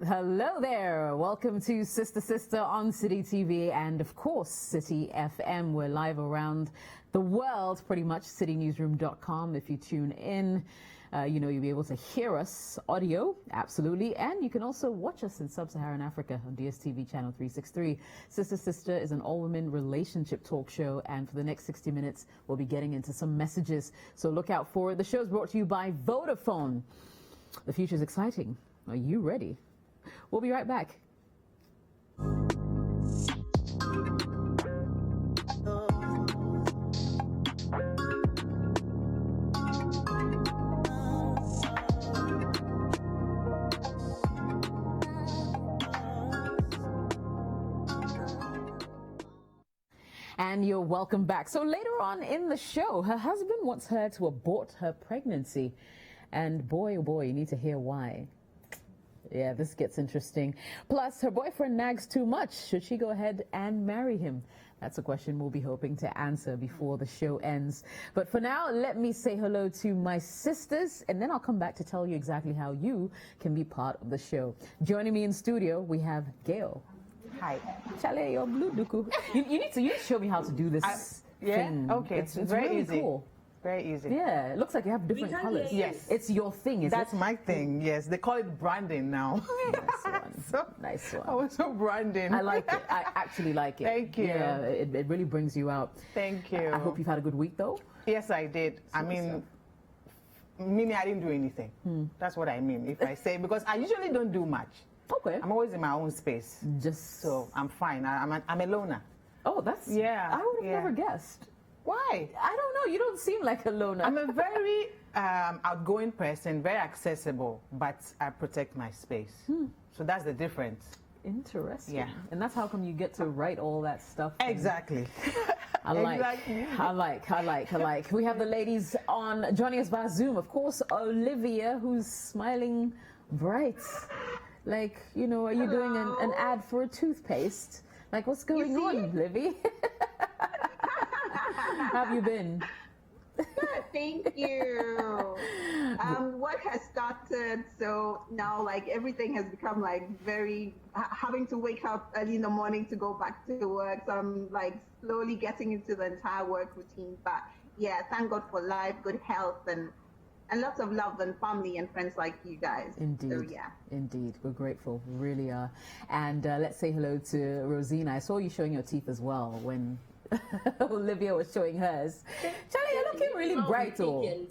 Hello there. Welcome to Sister Sister on City TV and, of course, City FM. We're live around the world, pretty much, citynewsroom.com. If you tune in, you'll be able to hear us audio, absolutely. And you can also watch us in Sub-Saharan Africa on DSTV channel 363. Sister Sister is an all-women relationship talk show. And for the next 60 minutes, we'll be getting into some messages. So look out for it. The show is brought to you by Vodafone. The future is exciting. Are you ready? We'll be right back. And you're welcome back. So later on in the show, her husband wants her to abort her pregnancy. And boy, oh boy, you need to hear why. Yeah, this gets interesting. Plus, her boyfriend nags too much. Should she go ahead and marry him? That's a question we'll be hoping to answer before the show ends. But for now, let me say hello to my sisters, and then I'll come back to tell you exactly how you can be part of the show. Joining me in studio, we have Gail. Hi. Chale, your blue duku. You need to show me how to do this thing. Okay. It's very really easy. Cool. Very easy. Yeah, it looks like you have different colors. Yes. It's your thing, is That's it? my thing, yes. They call it branding now. Nice one. Nice one. I was so branding. I like it. I actually like it. Thank you. Yeah, it really brings you out. Thank you. I hope you've had a good week, though. Yes, I did. Meaning I didn't do anything. That's what I mean, if I say, because I usually don't do much. Okay. I'm always in my own space. So I'm fine. I'm a loner. Oh, that's... Yeah. I would have never guessed. Why? I don't know. You don't seem like a loner. I'm a very outgoing person, very accessible, but I protect my space. So that's the difference. Interesting. Yeah. And that's how come you get to write all that stuff. Exactly. I like. Exactly. I like. We have the ladies on joining us via Zoom. Of course, Olivia, who's smiling bright. Like, are you doing an ad for a toothpaste? Like, what's going on, Livy? How have you been? Good, thank you. Work has started, so now like everything has become like very having to wake up early in the morning to go back to work. So I'm like slowly getting into the entire work routine. But yeah, thank God for life, good health, and lots of love and family and friends like you guys. Indeed. So, yeah. Indeed. We're grateful. We really are. And let's say hello to Rosina. I saw you showing your teeth as well when Olivia was showing hers. Charlie, you're looking really bright.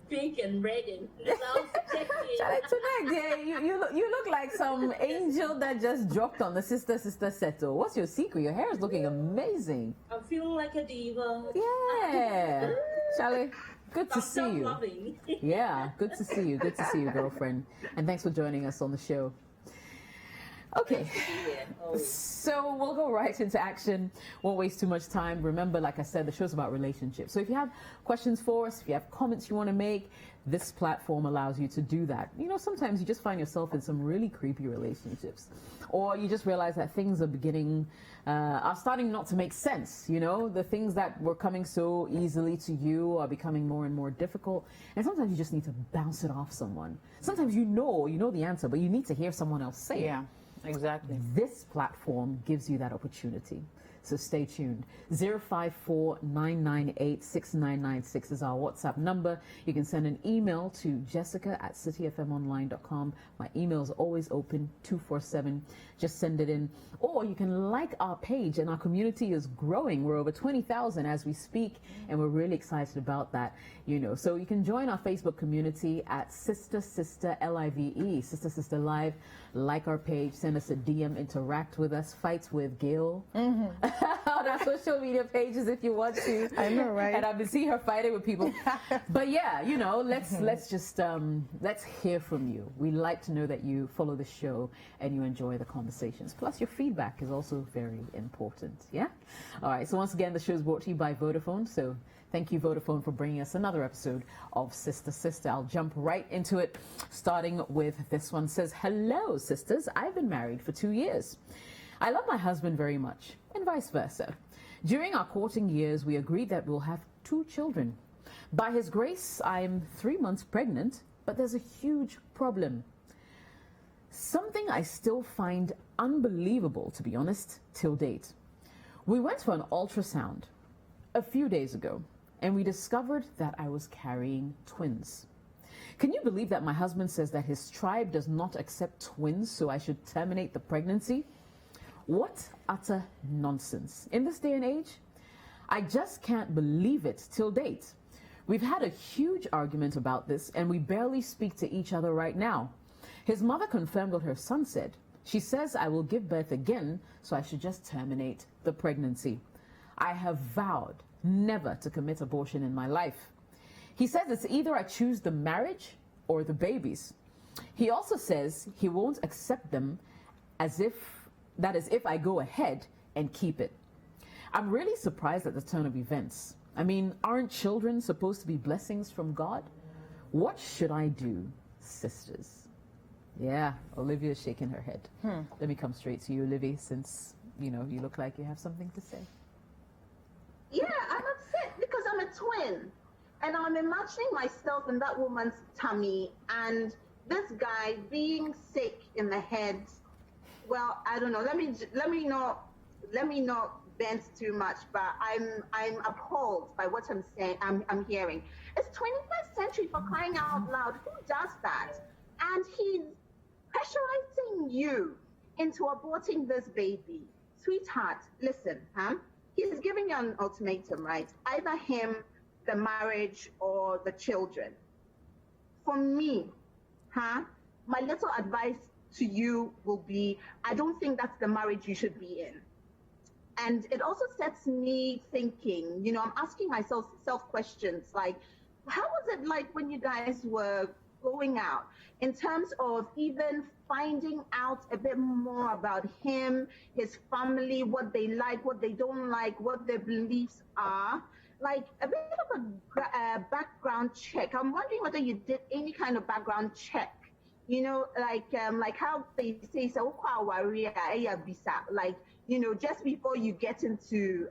Pink and red and sounds sexy. Charlie, tonight, yeah, you look like some angel that just dropped on the sister settle. What's your secret? Your hair is looking amazing. I'm feeling like a diva. Yeah. Charlie, good to see you. Loving. Yeah, good to see you. Good to see you, girlfriend. And thanks for joining us on the show. Okay, so we'll go right into action. Won't waste too much time. Remember, like I said, the show's about relationships. So if you have questions for us, if you have comments you want to make, this platform allows you to do that. Sometimes you just find yourself in some really creepy relationships, or you just realize that things are starting not to make sense. The things that were coming so easily to you are becoming more and more difficult. And sometimes you just need to bounce it off someone. Sometimes you know the answer, but you need to hear someone else say it. Yeah. Exactly. This platform gives you that opportunity. So stay tuned. 054-998-6996 is our WhatsApp number. You can send an email to jessica@cityfmonline.com. My email is always open 247. Just send it in. Or you can like our page, and our community is growing. We're over 20,000 as we speak, and we're really excited about that. So you can join our Facebook community at Sister Sister LIVE, Sister Sister Live. Like our page, send us a DM, interact with us, fight with Gail. On our social media pages if you want to. I know, right? And I've been seeing her fighting with people. But yeah, let's just let's hear from you. We like to know that you follow the show and you enjoy the conversations. Plus, your feedback is also very important. Yeah. All right. So once again, the show is brought to you by Vodafone. So thank you, Vodafone, for bringing us another episode of Sister Sister. I'll jump right into it, starting with this one. Says, hello, sisters. I've been married for 2 years. I love my husband very much, and vice versa. During our courting years, we agreed that we'll have 2 children. By his grace, I'm 3 months pregnant, but there's a huge problem. Something I still find unbelievable, to be honest, till date. We went for an ultrasound a few days ago, and we discovered that I was carrying twins. Can you believe that my husband says that his tribe does not accept twins, so I should terminate the pregnancy? What utter nonsense. In this day and age, I just can't believe it till date. We've had a huge argument about this, and we barely speak to each other right now. His mother confirmed what her son said. She says I will give birth again, so I should just terminate the pregnancy. I have vowed never to commit abortion in my life. He says it's either I choose the marriage or the babies. He also says he won't accept them as if I go ahead and keep it. I'm really surprised at the turn of events. I mean, aren't children supposed to be blessings from God? What should I do, sisters? Yeah, Olivia's shaking her head. Let me come straight to you, Olivia, since, you look like you have something to say. Yeah, I'm upset because I'm a twin. And I'm imagining myself in that woman's tummy and this guy being sick in the head. Well, I don't know. Let me not bend too much, but I'm appalled by what I'm saying. I'm hearing. It's 21st century, for crying out loud. Who does that? And he's pressurizing you into aborting this baby. Sweetheart, listen, he's giving you an ultimatum, right? Either him, the marriage, or the children. For me, my little advice to you will be, I don't think that's the marriage you should be in. And it also sets me thinking, I'm asking myself questions like, how was it like when you guys were going out in terms of even finding out a bit more about him, his family, what they like, what they don't like, what their beliefs are? Like a bit of a background check. I'm wondering whether you did any kind of background check. Like how they say, so like, just before you get into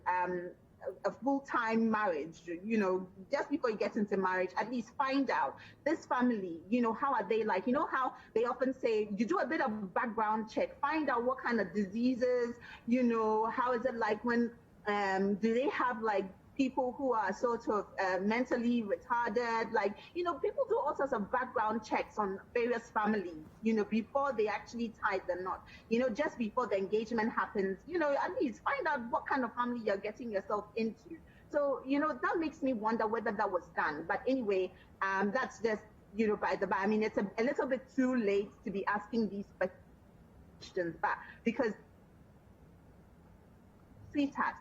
a full-time marriage, just before you get into marriage, at least find out this family, how are they like? How they often say you do a bit of background check, find out what kind of diseases, how is it like when, do they have like people who are sort of mentally retarded, like, people do all sorts of background checks on various families, before they actually tie the knot, just before the engagement happens, at least find out what kind of family you're getting yourself into. So, that makes me wonder whether that was done. But anyway, that's just, by the by. I mean, it's a little bit too late to be asking these questions, but because, sweetheart,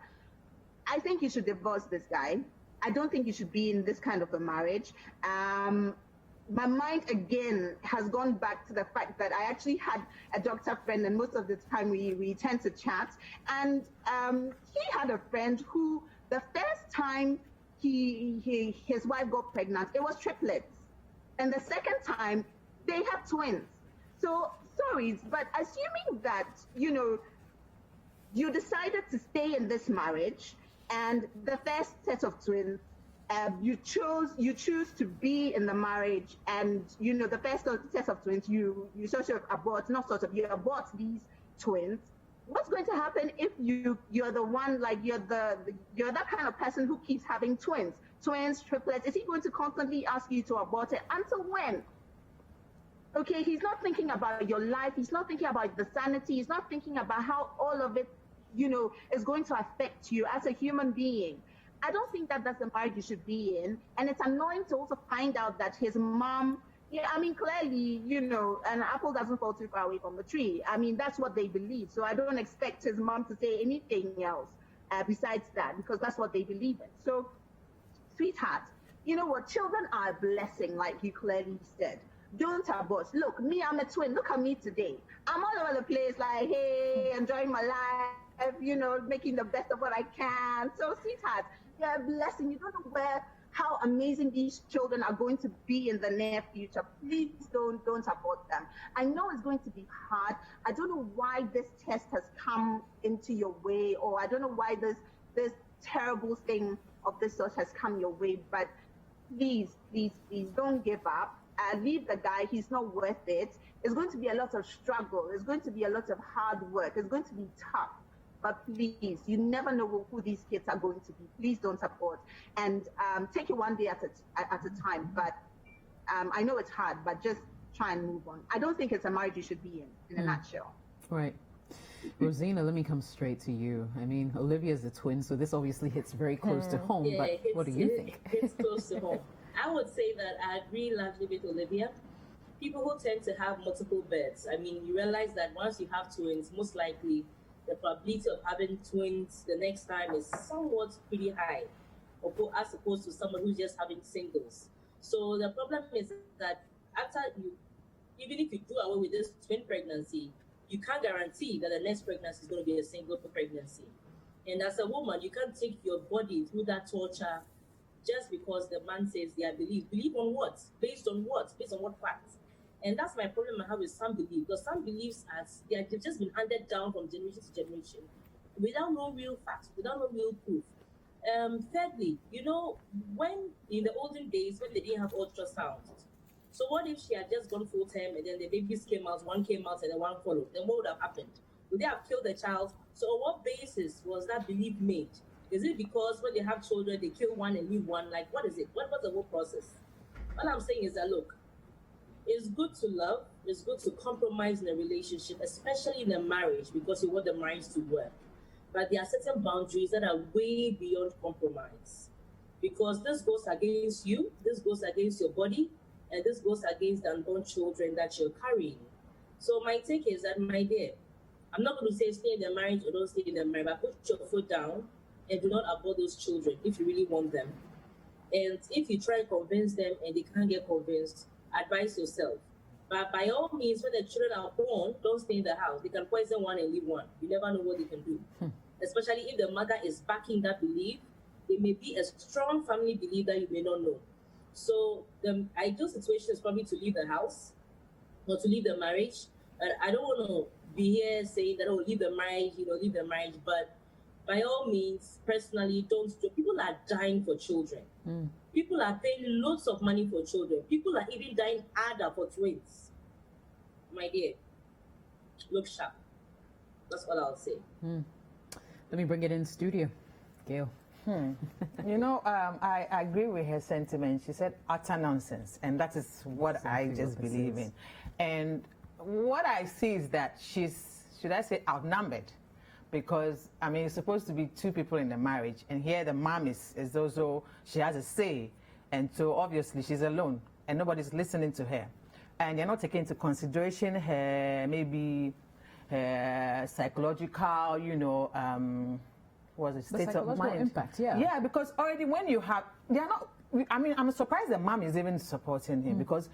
I think you should divorce this guy. I don't think you should be in this kind of a marriage. My mind again has gone back to the fact that I actually had a doctor friend, and most of the time we tend to chat. And he had a friend who, the first time his wife got pregnant, it was triplets, and the second time they had twins. So sorry, but assuming that you decided to stay in this marriage. And the first set of twins, you choose to be in the marriage, and the first set of twins, you sort of abort, not sort of, you abort these twins. What's going to happen if you're the one, like you're that kind of person who keeps having twins, triplets? Is he going to constantly ask you to abort it? Until when? Okay, he's not thinking about your life. He's not thinking about the sanity. He's not thinking about how all of it is going to affect you as a human being. I don't think that that's the marriage you should be in. And it's annoying to also find out that his mom, clearly, an apple doesn't fall too far away from the tree. I mean, that's what they believe. So I don't expect his mom to say anything else besides that, because that's what they believe in. So, sweetheart, you know what? Children are a blessing, like you clearly said. Don't abort. Look, me, I'm a twin. Look at me today. I'm all over the place, like, hey, enjoying my life, making the best of what I can. So, sweetheart, you're a blessing. You don't know how amazing these children are going to be in the near future. Please don't abort them. I know it's going to be hard. I don't know why this test has come into your way, or I don't know why this terrible thing of this sort has come your way, but please don't give up. Leave the guy. He's not worth it. It's going to be a lot of struggle. It's going to be a lot of hard work. It's going to be tough. But please, you never know who these kids are going to be. Please don't abort. And take it one day at a time. But I know it's hard, but just try and move on. I don't think it's a marriage you should be in a nutshell. Right. Rosina, let me come straight to you. I mean, Olivia's a twin, so this obviously hits very close to home, Yeah, but what do you think? It's close to home. I would say that I agree largely with Olivia. People who tend to have multiple births, I mean, you realize that once you have twins, most likely the probability of having twins the next time is somewhat pretty high, as opposed to someone who's just having singles. So the problem is that after you, even if you do away with this twin pregnancy, you can't guarantee that the next pregnancy is going to be a single pregnancy. And as a woman, you can't take your body through that torture just because the man says they are believed. Believe on what? Based on what? Based on what facts? And that's my problem I have with some beliefs, because some beliefs they've just been handed down from generation to generation without no real facts, without no real proof. Thirdly, you know, when in the olden days when they didn't have ultrasound, so what if she had just gone full term and then the babies came out, one came out and then one followed? Then what would have happened? Would they have killed the child? So on what basis was that belief made? Is it because when they have children, they kill one and leave one? Like, what is it? What's the whole process? All I'm saying is that, look, it's good to love. It's good to compromise in a relationship, especially in a marriage, because you want the marriage to work. But there are certain boundaries that are way beyond compromise. Because this goes against you, this goes against your body, and this goes against the unborn children that you're carrying. So my take is that, my dear, I'm not going to say stay in the marriage or don't stay in the marriage, but put your foot down and do not abort those children if you really want them. And if you try to convince them and they can't get convinced, advise yourself. But by all means, when the children are born, don't stay in the house. They can poison one and leave one. You never know what they can do. Especially if the mother is backing that belief, it may be a strong family belief that you may not know. So the ideal situation is probably to leave the house or to leave the marriage. I don't want to be here saying that, oh, leave the marriage, leave the marriage. But by all means, personally, don't do. People are dying for children. People are paying loads of money for children. People are even dying harder for twins. My dear, look sharp. That's all I'll say. Let me bring it in studio. Gail. You know, I agree with her sentiment. She said utter nonsense, and that is what Exactly I just what this believe is. in. And what I see is that she's, should I say, outnumbered. Because, I mean, it's supposed to be two people in the marriage, and here the mom is also, she has a say, and so obviously she's alone, and nobody's listening to her. And they're not taking into consideration her, maybe, her psychological, state of psychological mind. impact, yeah. Yeah, because already when you have, they're not, I mean, I'm surprised the mom is even supporting him, because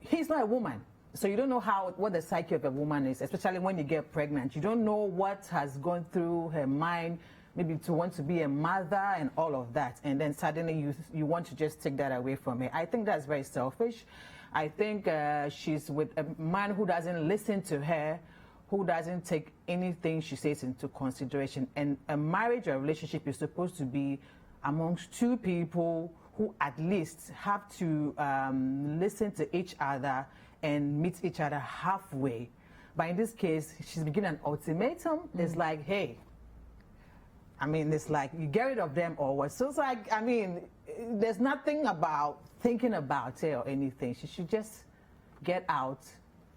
he's not a woman. So you don't know what the psyche of a woman is, especially when you get pregnant. You don't know what has gone through her mind, maybe to want to be a mother and all of that. And then suddenly you want to just take that away from her. I think that's very selfish. I think she's with a man who doesn't listen to her, who doesn't take anything she says into consideration. And a marriage or relationship is supposed to be amongst two people who at least have to listen to each other and meet each other halfway. But in this case, she's beginning an ultimatum. It's like, hey, I mean, it's like you get rid of them or what. So it's like, I mean, there's nothing about thinking about it or anything. She should just get out,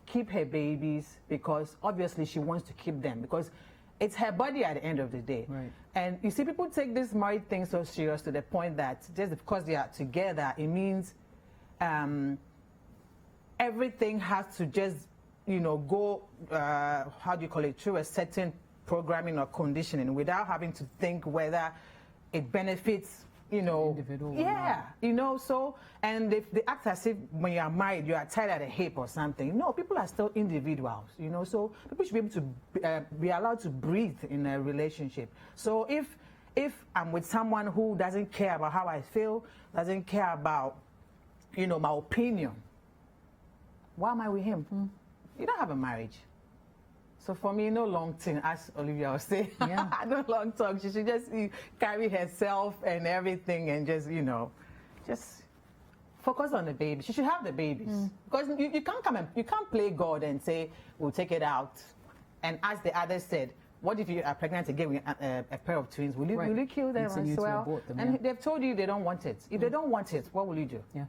keep her babies, because obviously she wants to keep them, because it's her body at the end of the day. Right. And you see, people take this married thing so serious to the point that just because they are together, it means everything has to just, go, how do you call it, through a certain programming or conditioning without having to think whether it benefits, individual or Yeah, so, and if they act as if when you are married, you are tied at a hip or something. No, people are still individuals, so people should be able to be allowed to breathe in a relationship. So if I'm with someone who doesn't care about how I feel, doesn't care about, my opinion, why am I with him? You don't have a marriage. So for me, no long thing, as Olivia was saying. Yeah. No long talk. She should just carry herself and everything and just, just focus on the baby. She should have the babies because you can't you can't play God and say we'll take it out. And as the others said, what if you are pregnant again with a pair of twins? Will you kill them as well? And they've told you they don't want it. If they don't want it, what will you do? Yeah.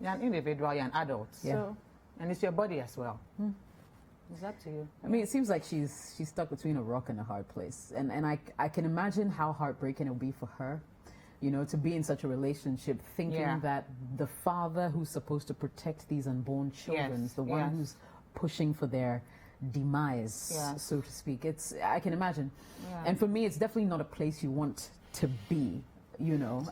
You're an individual, you're an adult. Yeah. So, and it's your body as well. It's up to you. I mean, it seems like she's stuck between a rock and a hard place. And I can imagine how heartbreaking it will be for her, you know, to be in such a relationship thinking that the father who's supposed to protect these unborn children is the one who's pushing for their demise, so to speak. I can imagine. And for me, it's definitely not a place you want to be, you know.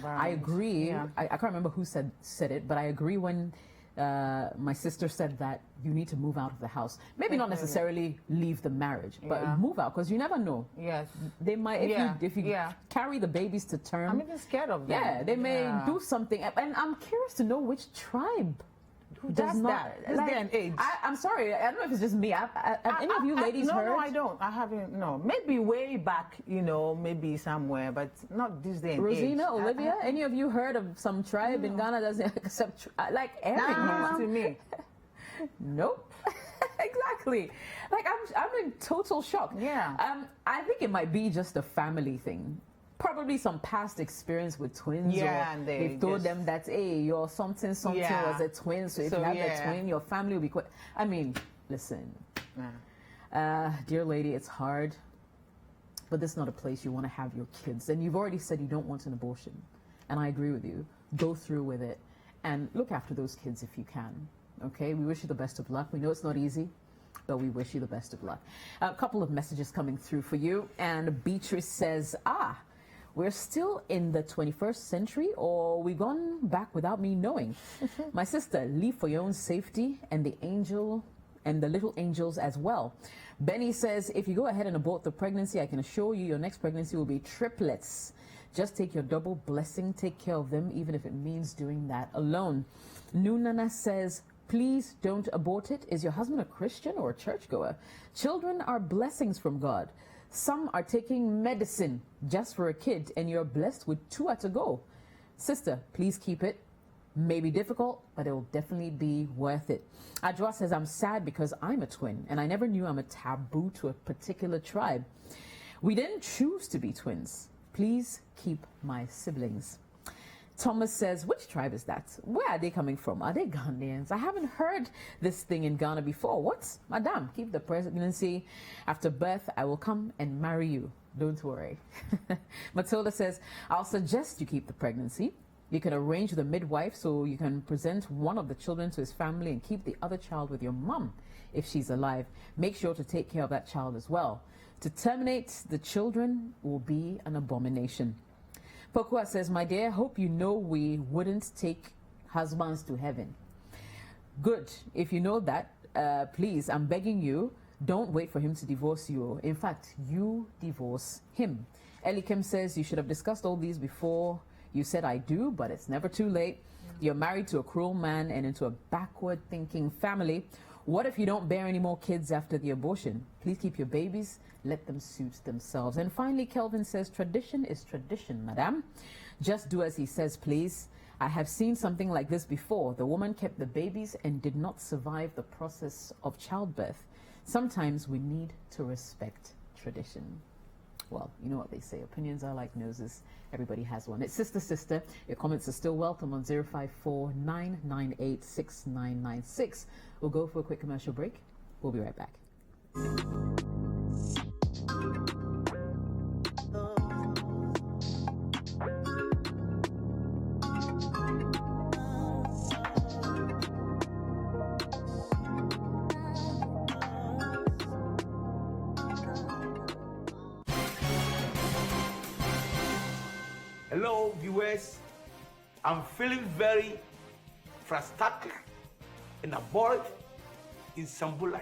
I agree. I can't remember who said it, but I agree when my sister said that you need to move out of the house. Maybe not necessarily leave the marriage, but move out, because you never know. Yes. They might, if you carry the babies to term. I'm even scared of them. Yeah, they may do something. And I'm curious to know which tribe does not. This day and age. I'm sorry, I don't know if it's just me. Have any of you ladies heard? No, I don't. I haven't. No, maybe way back, you know, maybe somewhere, but not this day and age. Rosina, Olivia, any of you heard of some tribe in Ghana doesn't accept like everyone? To me. Nope. Exactly. Like I'm in total shock. Yeah. I think it might be just a family thing. Probably some past experience with twins, or and they've told them that, hey, you're something was a twin, so if you have a twin, your family will be quite. I mean, listen, dear lady, it's hard, but this is not a place you want to have your kids. And you've already said you don't want an abortion, and I agree with you. Go through with it and look after those kids if you can. Okay, we wish you the best of luck. We know it's not easy, but we wish you the best of luck. A couple of messages coming through for you, and Beatrice says, we're still in the 21st century, or we've gone back without me knowing. My sister, leave for your own safety and the angel and the little angels as well. Benny says, if you go ahead and abort the pregnancy, I can assure you your next pregnancy will be triplets. Just take your double blessing, take care of them, even if it means doing that alone. Nunana says, please don't abort it. Is your husband a Christian or a churchgoer? Children are blessings from God. Some are taking medicine just for a kid, and you're blessed with 2 to go. Sister, please keep it. May be difficult, but it will definitely be worth it. Adwa says, I'm sad because I'm a twin, and I never knew I'm a taboo to a particular tribe. We didn't choose to be twins. Please keep my siblings. Thomas says, which tribe is that? Where are they coming from? Are they Ghanaians? I haven't heard this thing in Ghana before. What? Madam, keep the pregnancy. After birth, I will come and marry you. Don't worry. Matilda says, I'll suggest you keep the pregnancy. You can arrange with a midwife so you can present one of the children to his family and keep the other child with your mum if she's alive. Make sure to take care of that child as well. To terminate the children will be an abomination. Pokua says, my dear, hope you know we wouldn't take husbands to heaven. Good. If you know that, please, I'm begging you, don't wait for him to divorce you. In fact, you divorce him. Elikem says, you should have discussed all these before you said I do, but it's never too late. You're married to a cruel man and into a backward-thinking family. What if you don't bear any more kids after the abortion? Please keep your babies. Let them suit themselves. And finally, Kelvin says, tradition is tradition, madam. Just do as he says, please. I have seen something like this before. The woman kept the babies and did not survive the process of childbirth. Sometimes we need to respect tradition. Well, you know what they say. Opinions are like noses. Everybody has one. It's Sister. Your comments are still welcome on 054-998-6996. We'll go for a quick commercial break. We'll be right back. Hello, viewers. I'm feeling very frustrated and bored in Sambulai.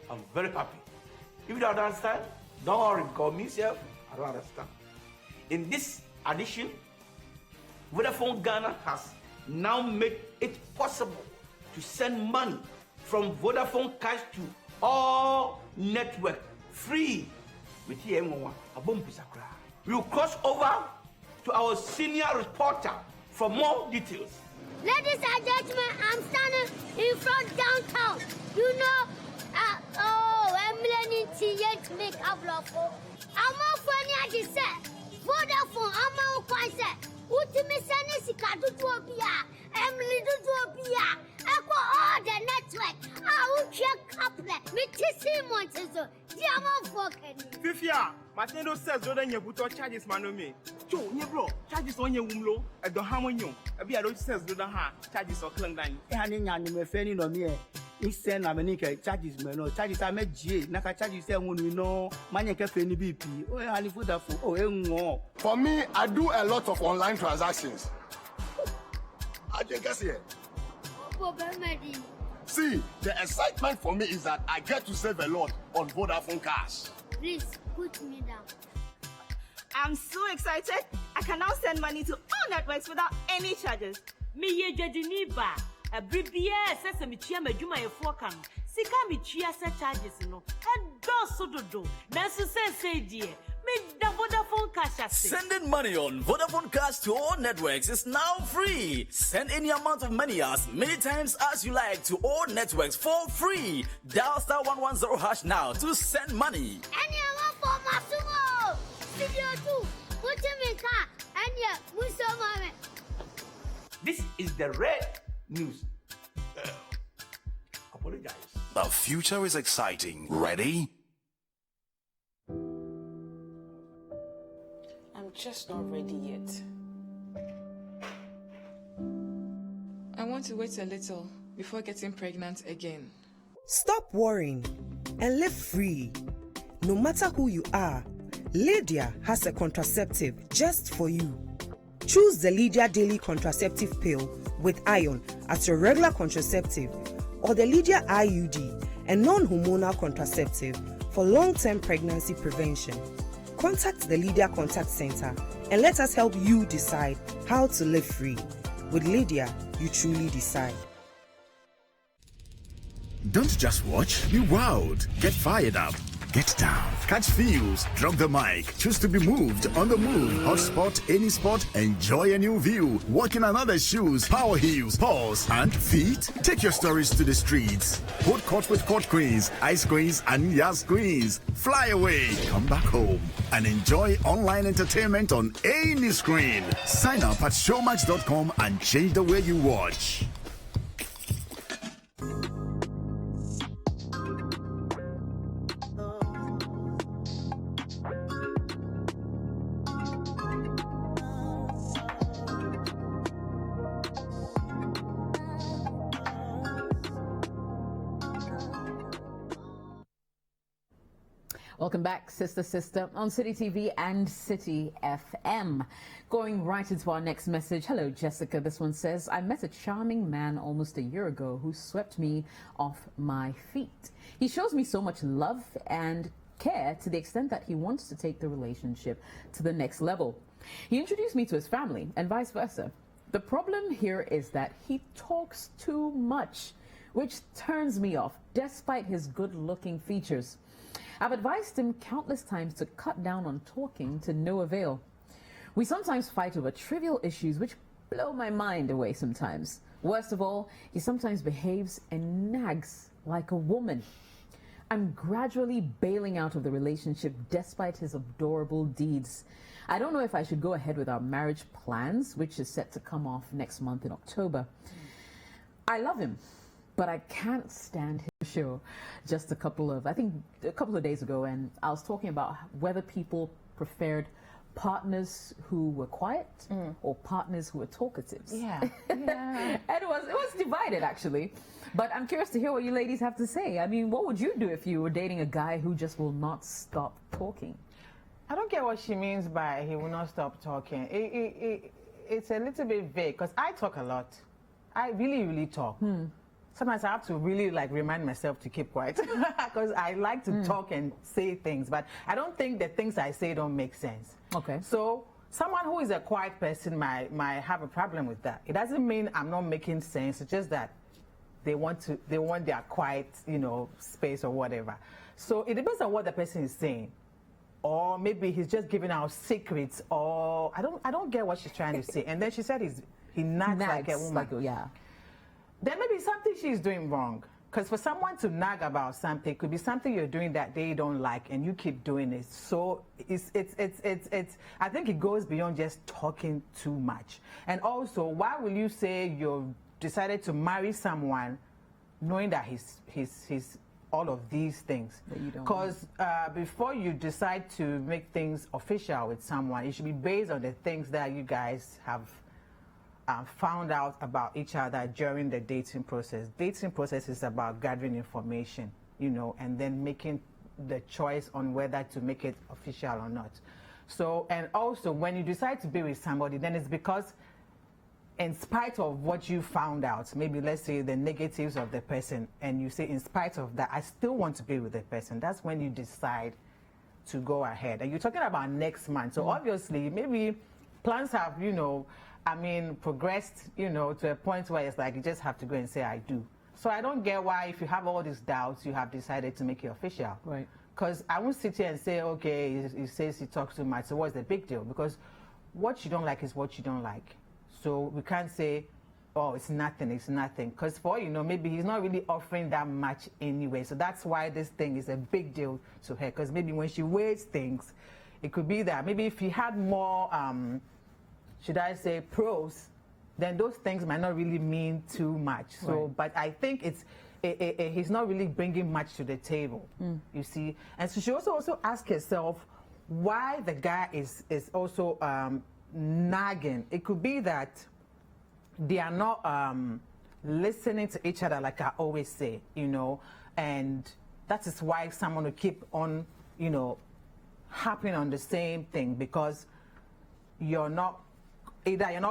I'm very happy. If you don't understand, don't worry, call me self. I don't understand. In this addition, Vodafone Ghana has now made it possible to send money from Vodafone Cash to all network free with TM1. We will cross over to our senior reporter For more details, Ladies and gentlemen, I'm standing in front downtown. You know, I'm learning to make a vlog. I'm not funny as you said. Vodafone, I'm not quite said. Ultimate Senesika to Topia, Emily to Topia, Echo all the network. I will check up there. Me Tissi Montezo, Diamond Falcon. Fifia, Matendo says, don't you put charges, Manomi? Joe, you bro, charges on your wumlo, at the harmonium. A beer says, do the ha, charges or Clendine. Hanging on me, Fanny no me. Isen America charges me no charges I met G. Naka charges say when we know money cafe ni BP. Oh, I for that for For me, I do a lot of online transactions. I think I see it. See, the excitement for me is that I get to save a lot on Vodafone cash. Please put me down. I'm so excited. I can now send money to all networks without any charges. Me ye jadiniba. A BBS says me chia me juma ye fokan. Sika me chia se charges no. And do so do. Nansu say dear. Me da Vodafone cash. Sending money on Vodafone cash to all networks is now free. Send any amount of money as many times as you like to all networks for free. Dial *110# now to send money. Any amount for Masumo. Studio 2. Put him in car. And yeah, Muso. this is the red news. Apologize. The future is exciting. Ready? I'm just not ready yet. I want to wait a little before getting pregnant again. Stop worrying and live free. No matter who you are, Lydia has a contraceptive just for you. Choose the Lydia Daily Contraceptive Pill with iron as your regular contraceptive, or the Lydia IUD, a non-hormonal contraceptive for long-term pregnancy prevention. Contact the Lydia Contact Center and let us help you decide how to live free. With Lydia, you truly decide. Don't just watch, be wowed. Get fired up. Get down. Catch feels. Drop the mic. Choose to be moved. On the move. Hot spot, any spot. Enjoy a new view. Walk in another shoes. Power heels. Paws and feet. Take your stories to the streets. Hold court with court queens, ice queens, and yas queens. Fly away. Come back home and enjoy online entertainment on any screen. Sign up at showmax.com and change the way you watch. Welcome back, Sister, on City TV and City FM. Going right into our next message. Hello, Jessica. This one says, I met a charming man almost a year ago who swept me off my feet. He shows me so much love and care to the extent that he wants to take the relationship to the next level. He introduced me to his family and vice versa. The problem here is that he talks too much, which turns me off despite his good-looking features. I've advised him countless times to cut down on talking to no avail. We sometimes fight over trivial issues which blow my mind away sometimes. Worst of all, he sometimes behaves and nags like a woman. I'm gradually bailing out of the relationship despite his adorable deeds. I don't know if I should go ahead with our marriage plans, which is set to come off next month in October. I love him, but I can't stand his show. Just a couple of days ago, and I was talking about whether people preferred partners who were quiet or partners who were talkatives. Yeah. And it was divided, actually. But I'm curious to hear what you ladies have to say. I mean, what would you do if you were dating a guy who just will not stop talking? I don't get what she means by he will not stop talking. It's a little bit vague because I talk a lot. I really talk. Sometimes I have to really remind myself to keep quiet because I like to talk and say things, but I don't think the things I say don't make sense. Okay. So someone who is a quiet person might have a problem with that. It doesn't mean I'm not making sense. It's just that they want their quiet, space or whatever. So it depends on what the person is saying. Or maybe he's just giving out secrets, or I don't get what she's trying to say. And then she said he nags like a woman. Yeah. Then maybe something she's doing wrong. Because for someone to nag about something, it could be something you're doing that they don't like, and you keep doing it. So it's I think it goes beyond just talking too much. And also, why will you say you decided to marry someone knowing that he's all of these things? Because before you decide to make things official with someone, it should be based on the things that you guys have found out about each other during the dating process. Dating process is about gathering information, you know, and then making the choice on whether to make it official or not. So, and also when you decide to be with somebody, then it's because in spite of what you found out, maybe let's say the negatives of the person, and you say in spite of that, I still want to be with the person. That's when you decide to go ahead. And you're talking about next month. So obviously, maybe plans have, you know, I mean, progressed, you know, to a point where it's like you just have to go and say, I do. So I don't get why, if you have all these doubts, you have decided to make it official. Right. Because I won't sit here and say, okay, he says he talks too much, so what's the big deal? Because what you don't like is what you don't like. So we can't say, oh, it's nothing, it's nothing. Because for, you know, maybe he's not really offering that much anyway. So that's why this thing is a big deal to her. Because maybe when she weighs things, it could be that maybe if he had more, should I say, pros, then those things might not really mean too much. So, Right. but I think he's not really bringing much to the table, you see. And so she also ask herself why the guy is also nagging. It could be that they are not listening to each other, like I always say, you know, and that is why someone will keep on, you know, harping on the same thing, because you're not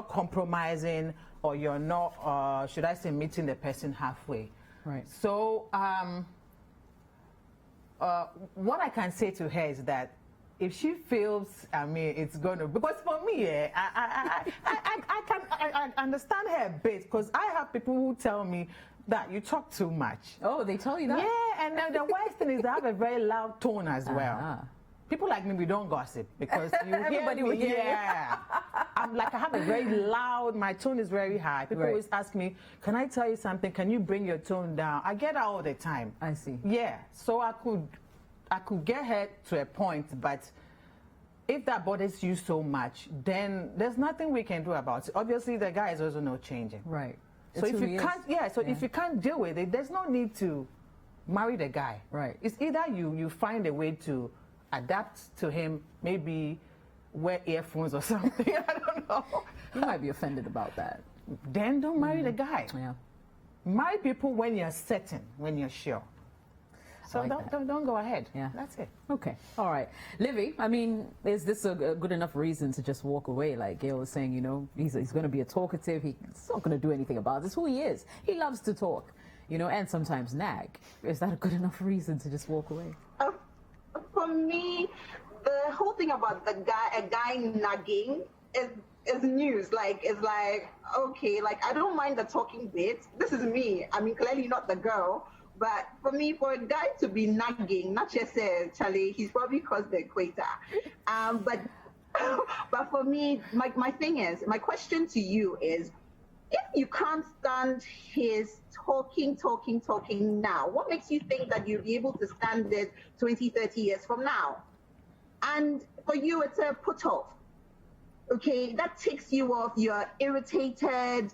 compromising, or you're not, should I say, meeting the person halfway. Right. So what I can say to her is that if she feels, I mean, it's going to, because for me, I understand her a bit, because I have people who tell me that you talk too much. Oh, they tell you that? Yeah, and then the worst thing is they have a very loud tone as well. People like me, we don't gossip, because you Everybody hear will me, hear you. yeah. I'm like, I have a very loud, my tone is very high. People always ask me, can I tell you something? Can you bring your tone down? I get that all the time. I see. Yeah, so I could get her to a point, but if that bothers you so much, then there's nothing we can do about it. Obviously, the guy is also not changing. Right. So if you can't, if you can't deal with it, there's no need to marry the guy. Right. It's either you find a way to adapt to him, maybe wear earphones or something. I don't know. You might be offended about that. Then don't marry the guy. Yeah. Marry people when you're certain, when you're sure. So like don't go ahead. Yeah. That's it. Okay. All right. Livy, I mean, is this a good enough reason to just walk away? Like Gail was saying, you know, he's going to be a talkative. He's not going to do anything about this. Who he is. He loves to talk, you know, and sometimes nag. Is that a good enough reason to just walk away? For me, the whole thing about a guy nagging is news. Like, it's like, okay, like, I don't mind the talking bit. This is me. I mean, clearly not the girl. But for me, for a guy to be nagging, not just Charlie, he's probably crossed the equator. But for me, my thing is, my question to you is, if you can't stand his talking now, what makes you think that you'll be able to stand it 20, 30 years from now? And for you, it's a put off. Okay, that takes you off. You're irritated.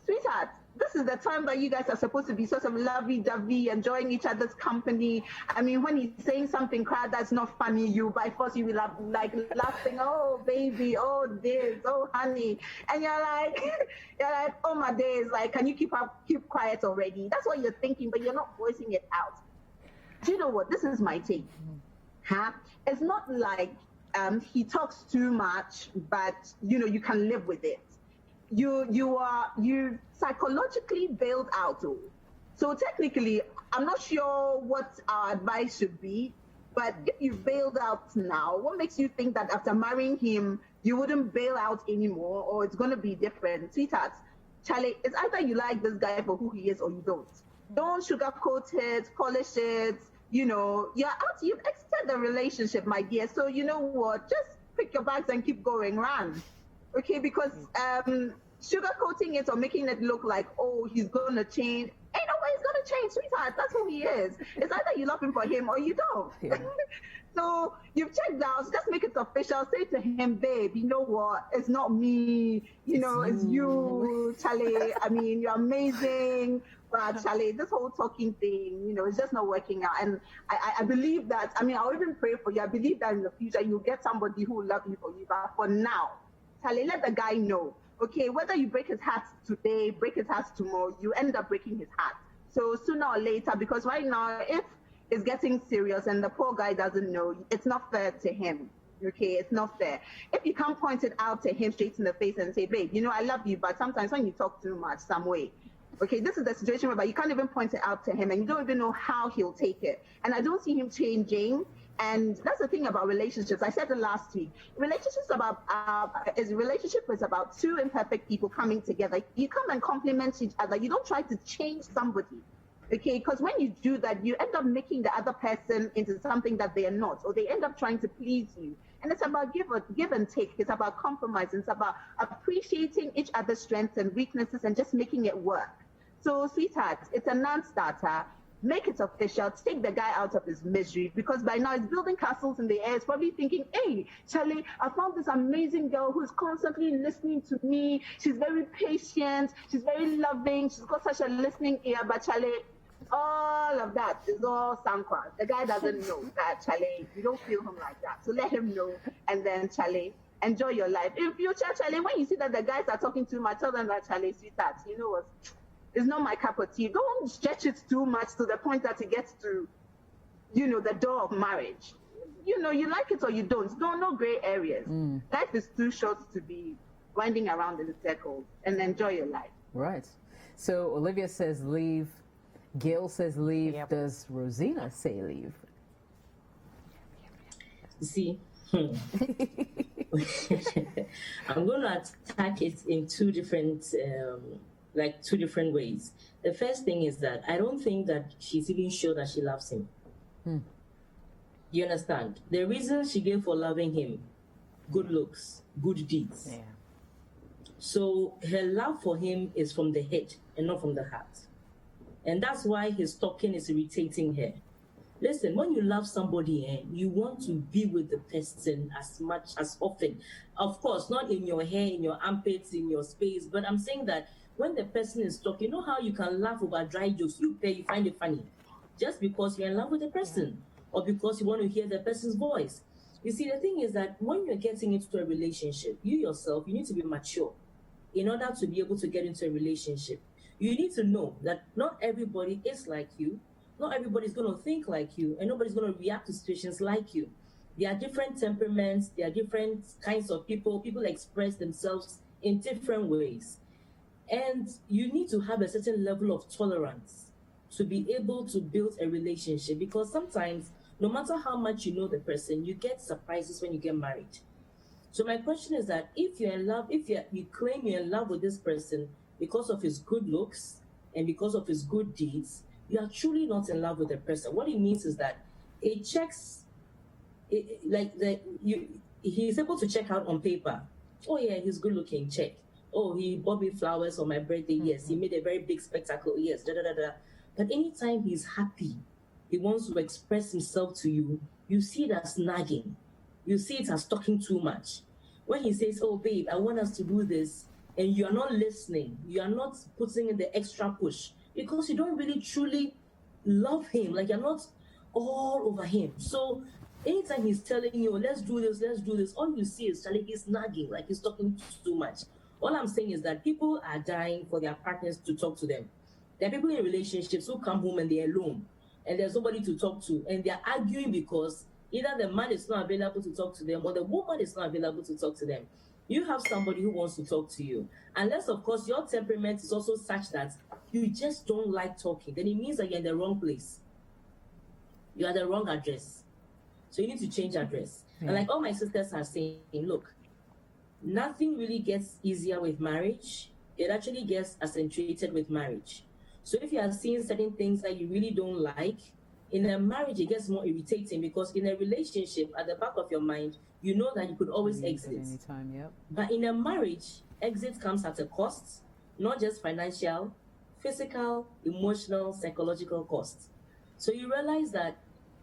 Sweetheart, this is the time that you guys are supposed to be sort of lovey-dovey, enjoying each other's company. I mean, when he's saying something crowd that's not funny, you by force you will like laughing, oh baby, oh this, oh honey, and you're like, oh my days, like, can you keep quiet already? That's what you're thinking, but you're not voicing it out. Do you know what? This is my take. It's not like he talks too much, but you know you can live with it. You psychologically bailed out. So technically, I'm not sure what our advice should be, but if you bailed out now, what makes you think that after marrying him, you wouldn't bail out anymore, or it's going to be different? Sweetheart, Charlie, it's either you like this guy for who he is or you don't. Don't sugarcoat it, polish it. You know, you've exited the relationship, my dear. So you know what? Just pick your bags and keep going, run. Okay, because sugarcoating it or making it look like, oh, he's gonna change. Ain't no way he's gonna change, sweetheart. That's who he is. It's either you love him for him or you don't. Yeah. So you've checked out, so just make it official. Say to him, babe, you know what? It's not me, it's you, Charlie. I mean, you're amazing. But Charlie, this whole talking thing, it's just not working out. And I believe that, I'll even pray for you. I believe that in the future you'll get somebody who will love you for you. But for now, Charlie, let the guy know. Okay, whether you break his heart today, break his heart tomorrow, you end up breaking his heart. So sooner or later, because right now, if it's getting serious and the poor guy doesn't know, it's not fair to him. Okay, it's not fair. If you can't point it out to him straight in the face and say, babe, I love you, but sometimes when you talk too much, some way. Okay, this is the situation where you can't even point it out to him and you don't even know how he'll take it. And I don't see him changing. And that's the thing about relationships. I said it last week. Relationship is about two imperfect people coming together. You come and complement each other. You don't try to change somebody. Okay, because when you do that, you end up making the other person into something that they are not, or they end up trying to please you. And it's about give and take. It's about compromise. It's about appreciating each other's strengths and weaknesses and just making it work. So, sweetheart, it's a non-starter. Make it official. Take the guy out of his misery, because by now he's building castles in the air. He's probably thinking, hey, Charlie, I found this amazing girl who's constantly listening to me. She's very patient. She's very loving. She's got such a listening ear. But Charlie, all of that is all sankwa. The guy doesn't know that, Charlie, you don't feel him like that. So let him know. And then, Charlie, enjoy your life. In future, Charlie, when you see that the guys are talking too much, tell them that, Charlie, sweetheart, you know what? It's not my cup of tea. Don't stretch it too much to the point that it gets to, the door of marriage. You like it or you don't. No gray areas. Life is too short to be winding around in circles, and enjoy your life. Right. So Olivia says leave. Gail says leave. Yep. Does Rosina say leave? See, I'm going to attack it in two different ways. The first thing is that I don't think that she's even sure that she loves him. You understand? The reason she gave for loving him, good looks, good deeds. Yeah. So her love for him is from the head and not from the heart. And that's why his talking is irritating her. Listen, when you love somebody, you want to be with the person as much as often. Of course, not in your hair, in your armpits, in your space, but I'm saying that when the person is talking, you know how you can laugh over dry jokes, you find it funny, just because you're in love with the person, or because you want to hear the person's voice. You see, the thing is that when you're getting into a relationship, you yourself, you need to be mature in order to be able to get into a relationship. You need to know that not everybody is like you, not everybody's going to think like you, and nobody's going to react to situations like you. There are different temperaments, there are different kinds of people. People express themselves in different ways. And you need to have a certain level of tolerance to be able to build a relationship, because sometimes, no matter how much you know the person, you get surprises when you get married. So my question is that if you're in love, you claim you're in love with this person because of his good looks and because of his good deeds, you are truly not in love with the person. What it means is that it checks, he's able to check out on paper. Oh yeah, he's good looking, check. Oh, he bought me flowers on my birthday, yes. He made a very big spectacle, yes, But anytime he's happy, he wants to express himself to you, you see it as nagging. You see it as talking too much. When he says, oh babe, I want us to do this, and you are not listening, you are not putting in the extra push, because you don't really truly love him, like you're not all over him. So anytime he's telling you, let's do this, all you see is he's nagging, like he's talking too much. All I'm saying is that people are dying for their partners to talk to them. There are people in relationships who come home and they're alone, and there's nobody to talk to, and they're arguing because either the man is not available to talk to them or the woman is not available to talk to them. You have somebody who wants to talk to you. Unless, of course, your temperament is also such that you just don't like talking, then it means that you're in the wrong place. You're at the wrong address. So you need to change address. And like all my sisters are saying, look, nothing really gets easier with marriage. It actually gets accentuated with marriage. So if you are seeing certain things that you really don't like, In a marriage, it gets more irritating because in a relationship, at the back of your mind, you know that you could always exit. Anytime, yep. But in a marriage, exit comes at a cost, not just financial, physical, emotional, psychological cost. So you realize that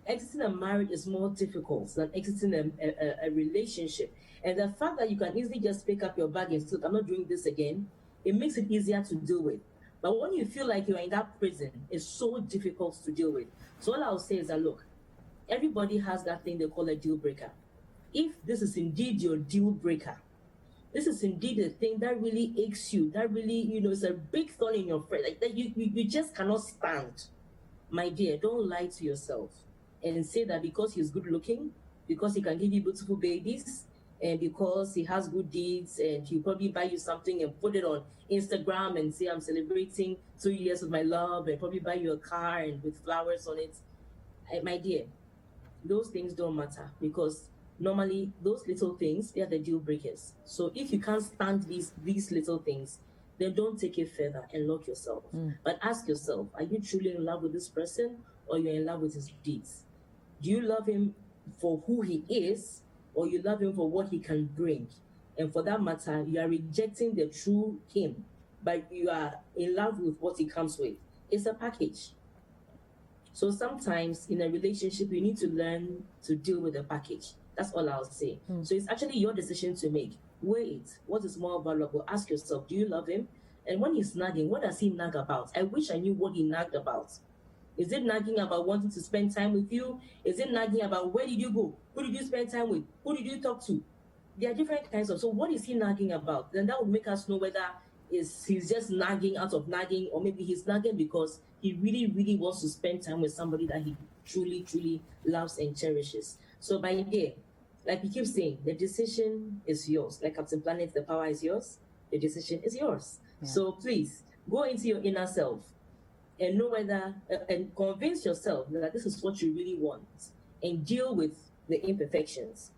exiting a marriage is more difficult than exiting a relationship. And the fact that you can easily just pick up your bag and say, I'm not doing this again, it makes it easier to deal with. But when you feel like you're in that prison, it's so difficult to deal with. So all I'll say is that, look, everybody has that thing they call a deal breaker. If this is indeed your deal breaker, this is indeed a thing that really aches you, that really, is a big thorn in your friend, like that you just cannot stand. My dear, don't lie to yourself and say that because he's good looking, because he can give you beautiful babies, and because he has good deeds, and he'll probably buy you something and put it on Instagram and say, I'm celebrating 2 years of my love, and probably buy you a car and with flowers on it. My dear, those things don't matter, because normally those little things, they are the deal breakers. So if you can't stand these little things, then don't take it further and lock yourself. But ask yourself, are you truly in love with this person, or you're in love with his deeds? Do you love him for who he is, or you love him for what he can bring? And for that matter, you are rejecting the true him, but you are in love with what he comes with. It's a package. So sometimes in a relationship, you need to learn to deal with the package. That's all I'll say. So it's actually your decision to make. Weigh it. What is more valuable? Ask yourself, do you love him? And when he's nagging, what does he nag about? I wish I knew what he nagged about. Is it nagging about wanting to spend time with you? Is it nagging about where did you go? Who did you spend time with? Who did you talk to? There are different kinds of, so what is he nagging about? Then that would make us know whether he's just nagging out of nagging, or maybe he's nagging because he really, really wants to spend time with somebody that he truly, truly loves and cherishes. So by day, like we keep saying, the decision is yours. Like Captain Planet, the power is yours. The decision is yours. Yeah. So please, go into your inner self and know whether, and convince yourself that this is what you really want, and deal with the imperfections.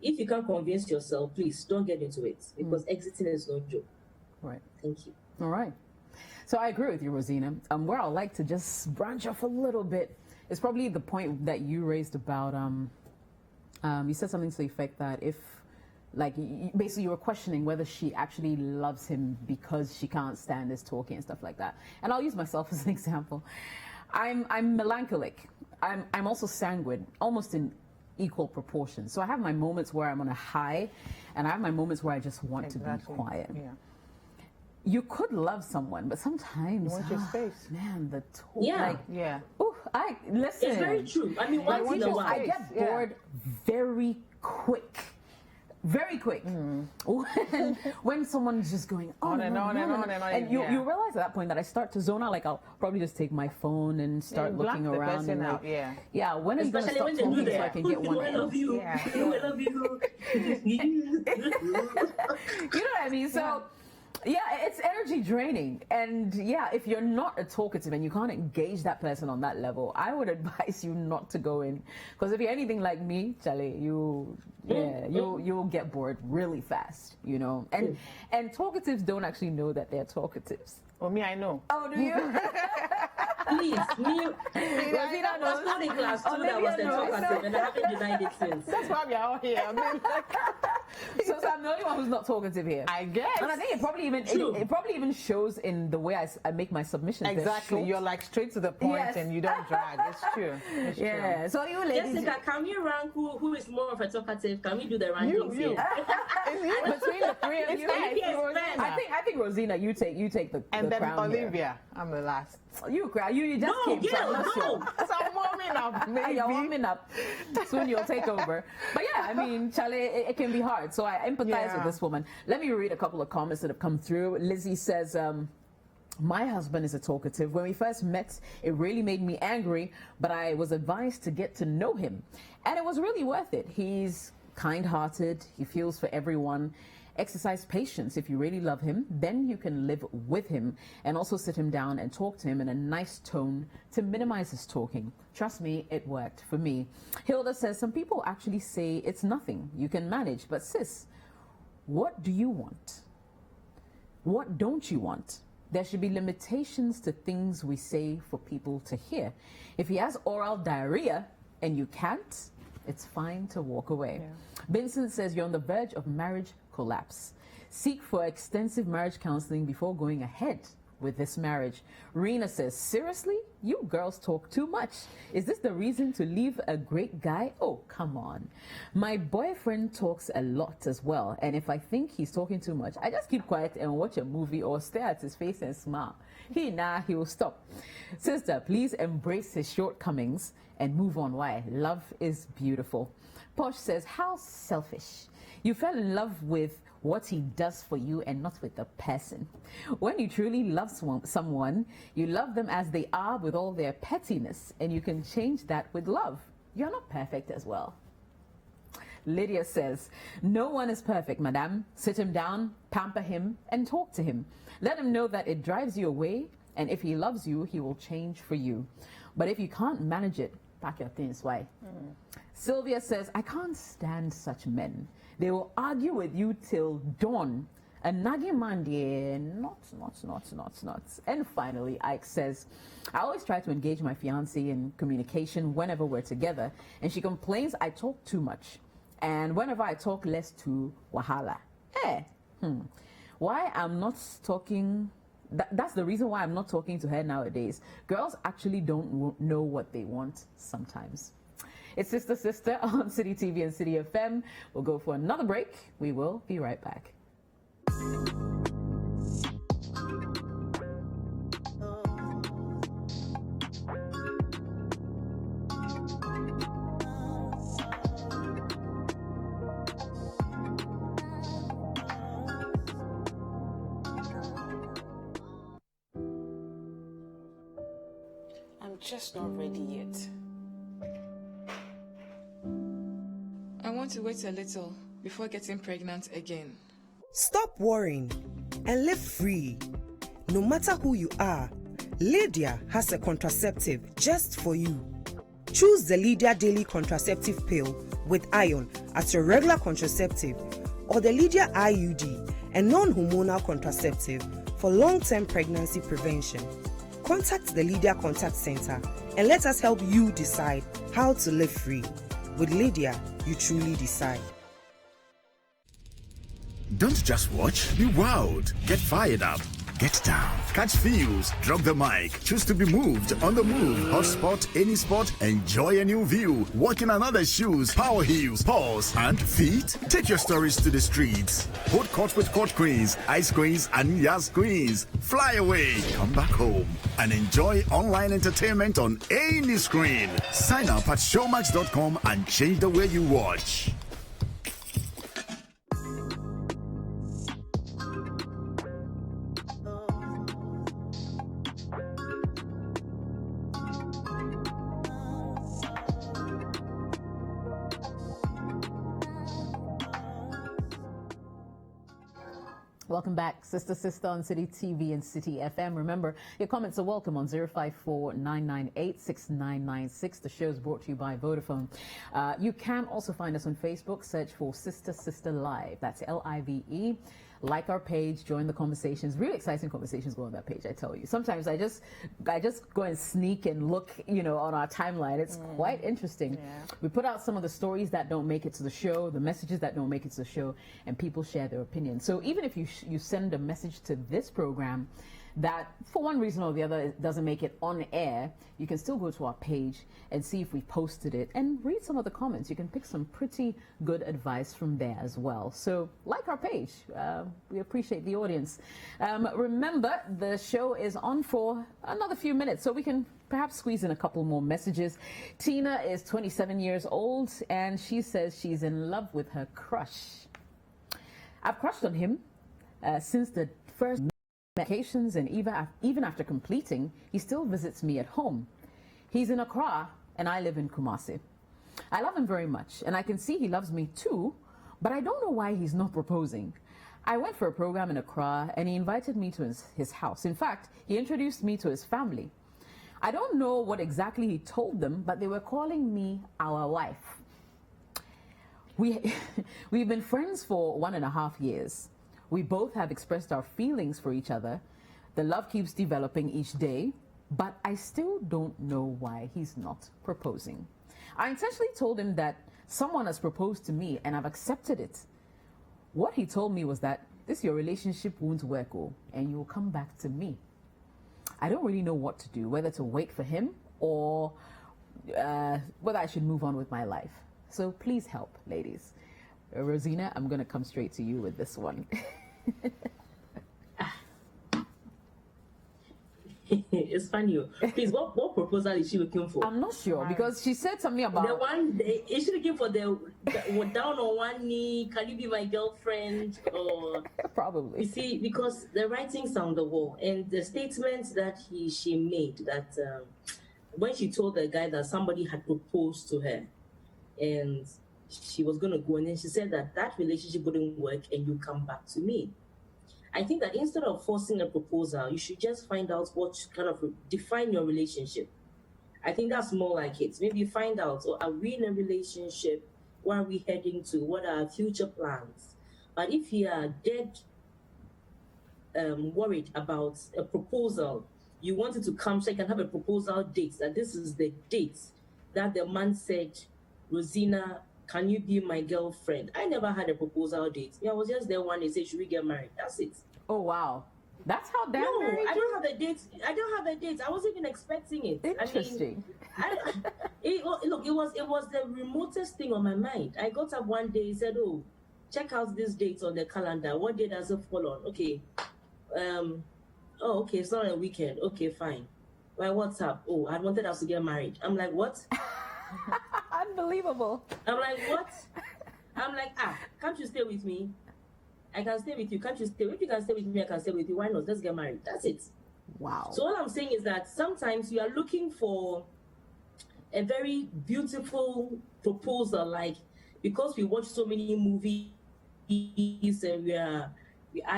If you can't convince yourself, please don't get into it, because exiting is no joke. Right. Thank you. All right. So I agree with you, Rosina. Where I'd like to just branch off a little bit is probably the point that you raised about, you said something to the effect that if, like, basically you were questioning whether she actually loves him because she can't stand his talking and stuff like that. And I'll use myself as an example. I'm melancholic. I'm also sanguine, almost in equal proportions. So I have my moments where I'm on a high, and I have my moments where I just want to be quiet. Yeah. You could love someone, but sometimes you want your space. Man, the talk. Yeah. Like, yeah. Ooh, listen. It's very true. I mean, like, I get bored very quick. Very quick. When someone's just going on and on and on. And you realize at that point that I start to zone out. Like, I'll probably just take my phone and start looking around. And like, when are you going to stop talking so I can get one in? I love you. I love you. You know what I mean? So, yeah, it's energy draining. And yeah, if you're not a talkative and you can't engage that person on that level, I would advise you not to go in. Because if you're anything like me, Charlie, you'll get bored really fast, you know. And talkatives don't actually know that they're talkatives. Oh, me, I know. Oh, do you? Please, me, Rosina was not in class too. That was the talkative, and I haven't denied it since. That's why we are all here. I mean, so I'm the only one who's not talkative here. I guess. And I think it probably even shows in the way I make my submissions. Exactly. You're like straight to the point, and you don't drag. It's true. It's true. So you ladies, Jessica, can we rank who is more of a talkative? Can we do the rankings here? Between the three of you, I think Rosina, you take the and then crown Olivia. Here. I'm the last. You cry. You just came. So I'm warming up. Maybe. You're warming up. Soon you'll take over. But yeah, I mean, Charlie, it can be hard. So I empathize with this woman. Let me read a couple of comments that have come through. Lizzie says, my husband is a talkative. When we first met, it really made me angry, but I was advised to get to know him. And it was really worth it. He's kind-hearted. He feels for everyone. Exercise patience. If you really love him, then you can live with him and also sit him down and talk to him in a nice tone to minimize his talking. Trust me, it worked for me. Hilda says, some people actually say it's nothing. You can manage. But sis, what do you want? What don't you want? There should be limitations to things we say for people to hear. If he has oral diarrhea and you can't, it's fine to walk away. Vincent says you're on the verge of marriage collapse. Seek for extensive marriage counseling before going ahead with this marriage. Rena says, seriously? You girls talk too much. Is this the reason to leave a great guy? Oh, come on. My boyfriend talks a lot as well, and if I think he's talking too much, I just keep quiet and watch a movie or stare at his face and smile. He will stop. Sister, please embrace his shortcomings and move on. Why? Love is beautiful. Posh says, how selfish. You fell in love with what he does for you and not with the person. When you truly love someone, you love them as they are with all their pettiness, and you can change that with love. You're not perfect as well. Lydia says, no one is perfect, madame. Sit him down, pamper him, and talk to him. Let him know that it drives you away, and if he loves you, he will change for you. But if you can't manage it, pack your things. Why? Sylvia says, I can't stand such men. They will argue with you till dawn. A nagging man, dear, not. And finally, Ike says, I always try to engage my fiancée in communication whenever we're together, and she complains I talk too much. And whenever I talk less to wahala. Why I'm not talking, that's the reason why I'm not talking to her nowadays. Girls actually don't know what they want sometimes. It's Sister on City TV and City FM. We'll go for another break. We will be right back. I'm just not ready yet. I want to wait a little before getting pregnant again. Stop worrying and live free. No matter who you are, Lydia has a contraceptive just for you. Choose the Lydia Daily Contraceptive Pill with iron as your regular contraceptive, or the Lydia IUD, a non-hormonal contraceptive for long-term pregnancy prevention. Contact the Lydia Contact Center and let us help you decide how to live free. With Lydia, you truly decide. Don't just watch, be wowed. Get fired up. Get down. Catch feels. Drop the mic. Choose to be moved. On the move. Hot spot, any spot. Enjoy a new view. Walk in another shoes. Power heels. Paws and feet. Take your stories to the streets. Hold court with court queens. Ice queens and Yas queens. Fly away. Come back home. And enjoy online entertainment on any screen. Sign up at showmax.com and change the way you watch. Welcome back, Sister on City TV and City FM. Remember, your comments are welcome on 054-998-6996. The show is brought to you by Vodafone. You can also find us on Facebook. Search for Sister Live. That's Live. Like our page, join the conversations. Really exciting conversations go on that page, I tell you. Sometimes I just go and sneak and look, on our timeline. It's quite interesting. Yeah. We put out some of the stories that don't make it to the show, the messages that don't make it to the show, and people share their opinions. So even if you send a message to this program that for one reason or the other doesn't make it on air, you can still go to our page and see if we posted it and read some of the comments. You can pick some pretty good advice from there as well. So like our page. We appreciate the audience. Remember, the show is on for another few minutes, so we can perhaps squeeze in a couple more messages. Tina is 27 years old, and she says she's in love with her crush. I've crushed on him since the first vacations, and even after completing, he still visits me at home. He's in Accra and I live in Kumasi. I love him very much, and I can see he loves me too, but I don't know why he's not proposing. I went for a program in Accra and he invited me to his house. In fact, he introduced me to his family. I don't know what exactly he told them, but they were calling me our wife. We've been friends for 1.5 years. We both have expressed our feelings for each other. The love keeps developing each day, but I still don't know why he's not proposing. I intentionally told him that someone has proposed to me and I've accepted it. What he told me was that your relationship won't work, and you'll come back to me. I don't really know what to do, whether to wait for him or whether I should move on with my life. So please help, ladies. Rosina, I'm going to come straight to you with this one. It's funny. Please, what proposal is she looking for? I'm not sure because she said something about the one. Is she looking for the down on one knee? Can you be my girlfriend? Or probably. You see, because the writing's on the wall and the statements that she made that when she told the guy that somebody had proposed to her and she was going to go, and then she said that relationship wouldn't work and you come back to me. I think that instead of forcing a proposal, you should just find out what kind of define your relationship. I think that's more like it. Maybe you find out, are we in a relationship? Where are we heading to? What are our future plans? But if you are dead worried about a proposal, you wanted to come so you can have a proposal date, that this is the date that the man said, Rosina, can you be my girlfriend? I never had a proposal date. I was just there one day, say, should we get married? That's it. Oh, wow. That's how Dan No, married I you? don't have a date. I don't have a date. I wasn't even expecting it. Interesting. Look, it was the remotest thing on my mind. I got up one day, said, oh, check out this date on the calendar. What day does it fall on? Okay. Okay, it's not a weekend. Okay, fine. Well, what's up? Oh, I wanted us to get married. I'm like, what? Unbelievable. I'm like, what? I'm like, can't you stay with me? I can stay with you. Can't you stay? If you can stay with me, I can stay with you. Why not? Let's get married. That's it. Wow. So all I'm saying is that sometimes you are looking for a very beautiful proposal, like because we watch so many movies and our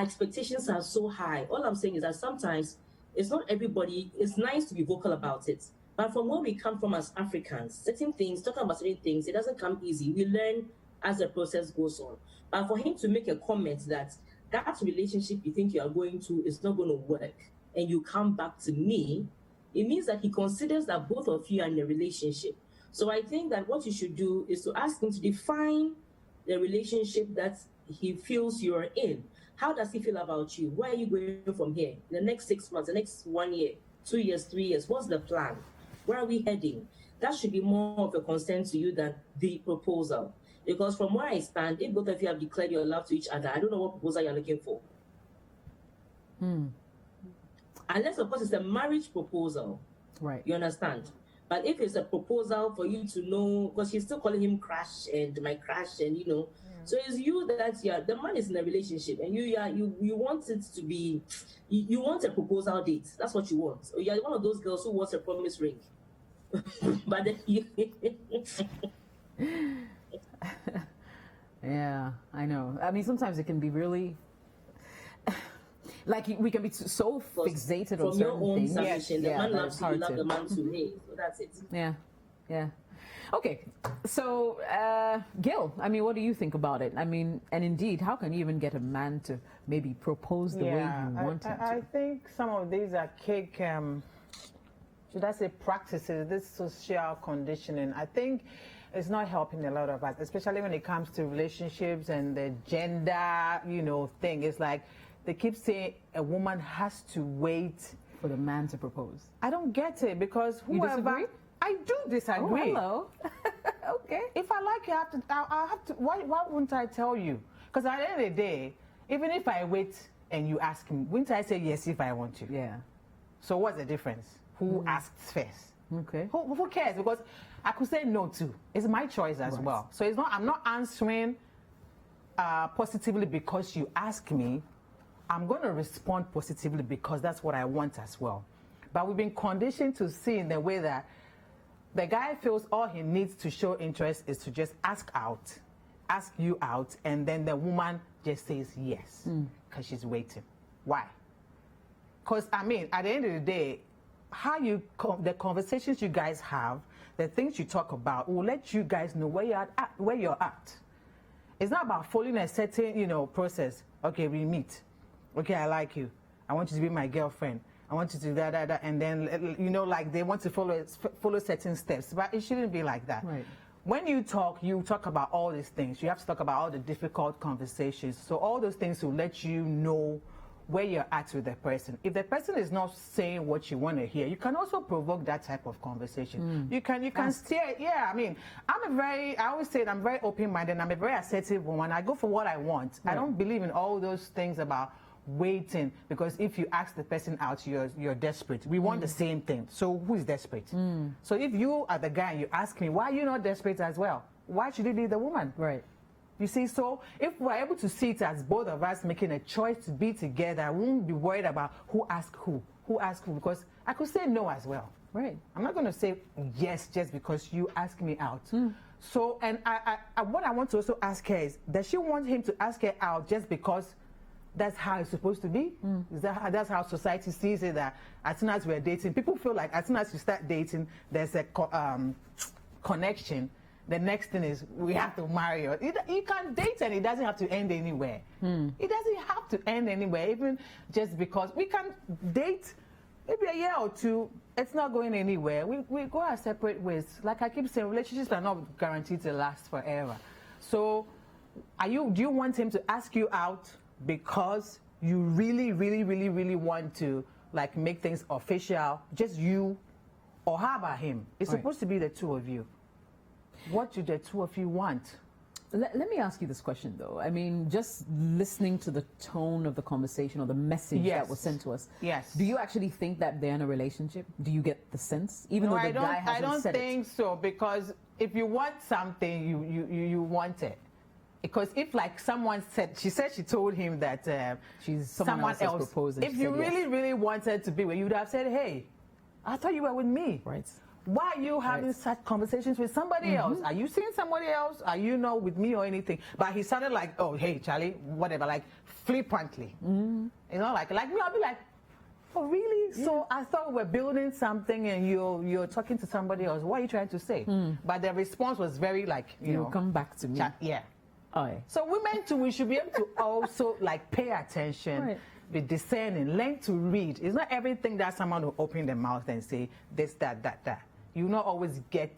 expectations are so high. All I'm saying is that sometimes it's not everybody. It's nice to be vocal about it. But from where we come from as Africans, certain things, talking about certain things, it doesn't come easy. We learn as the process goes on. But for him to make a comment that relationship you think you are going to is not going to work and you come back to me, it means that he considers that both of you are in a relationship. So I think that what you should do is to ask him to define the relationship that he feels you're in. How does he feel about you? Where are you going from here? The next 6 months, the next 1 year, 2 years, 3 years, what's the plan? Where are we heading? That should be more of a concern to you than the proposal. Because from where I stand, if both of you have declared your love to each other, I don't know what proposal you're looking for. Unless, of course, it's a marriage proposal. Right. You understand? But if it's a proposal for you to know, because she's still calling him crush and my crush, and so it's you that the man is in a relationship and you want it to be, you want a proposal date. That's what you want. Or you're one of those girls who wants a promise ring. But then yeah, I know. I mean, sometimes it can be really like we can be so fixated on certain things. The man loves you, love the man too. Hey, so that's it. Yeah. Okay, so Gil, I mean, what do you think about it? I mean, and indeed, how can you even get a man to maybe propose the way you want him to? I think some of these are cake, should I say practices, this social conditioning. I think it's not helping a lot of us, especially when it comes to relationships and the gender, thing. It's like they keep saying a woman has to wait for the man to propose. I don't get it because whoever... You disagree? I do disagree. Oh, hello. Okay. If I like you, I have to. Why wouldn't I tell you? Because at the end of the day, even if I wait and you ask me, wouldn't I say yes if I want to? Yeah. So what's the difference? Who asks first? Okay. Who cares? Because I could say no too. It's my choice as well. So it's not. I'm not answering positively because you ask me. I'm going to respond positively because that's what I want as well. But we've been conditioned to see in the way that the guy feels all he needs to show interest is to just ask you out, and then the woman just says yes because she's waiting. Why? Because, I mean, at the end of the day, the conversations you guys have, the things you talk about will let you guys know where you're at. It's not about following a certain, process. Okay, we meet. Okay, I like you. I want you to be my girlfriend. I want you to do that, and then, you know, like they want to follow certain steps. But it shouldn't be like that. Right. When you talk about all these things. You have to talk about all the difficult conversations. So all those things will let you know where you're at with the person. If the person is not saying what you want to hear, you can also provoke that type of conversation. You can steer. Yeah, I mean, I always say that I'm very open-minded. I'm a very assertive woman. I go for what I want. I don't believe in all those things about waiting, because if you ask the person out, you're desperate. We want the same thing. So who is desperate? So if you are the guy and you ask me, why are you not desperate as well? Why should it be the woman? Right. You see, so if we're able to see it as both of us making a choice to be together, I won't be worried about who asked who, because I could say no as well. Right. I'm not going to say yes just because you ask me out. So, and what I want to also ask her is, does she want him to ask her out just because that's how it's supposed to be? That's how society sees it, that as soon as we're dating, people feel like as soon as you start dating, there's a connection. The next thing is we have to marry. You can date and it doesn't have to end anywhere. It doesn't have to end anywhere, even just because we can date maybe a year or two. It's not going anywhere. We go our separate ways. Like I keep saying, relationships are not guaranteed to last forever. So do you want him to ask you out because you really, really, really, really want to like make things official, just you, or how about him? It's supposed to be the two of you. What do the two of you want? Let me ask you this question, though. I mean, just listening to the tone of the conversation or the message that was sent to us. Yes. Do you actually think that they're in a relationship? Do you get the sense, even though the guy hasn't said it? I don't think so, because if you want something, you want it. Because if, like, she told him that someone else is proposing. If you really, really wanted to be with, you would have said, hey, I thought you were with me. Right. Why are you having such conversations with somebody else? Are you seeing somebody else? Are you not with me or anything? But he sounded like, oh, hey, Charlie, whatever, like flippantly. You know, like me, I'll be like, oh, really? Yeah. So I thought we were building something and you're talking to somebody else. What are you trying to say? But the response was very like, you know. Come back to me. Yeah. Oh, yeah. So women too, we should be able to also like pay attention. Be discerning, learn to read. It's not everything that someone will open their mouth and say this, that. You not always get,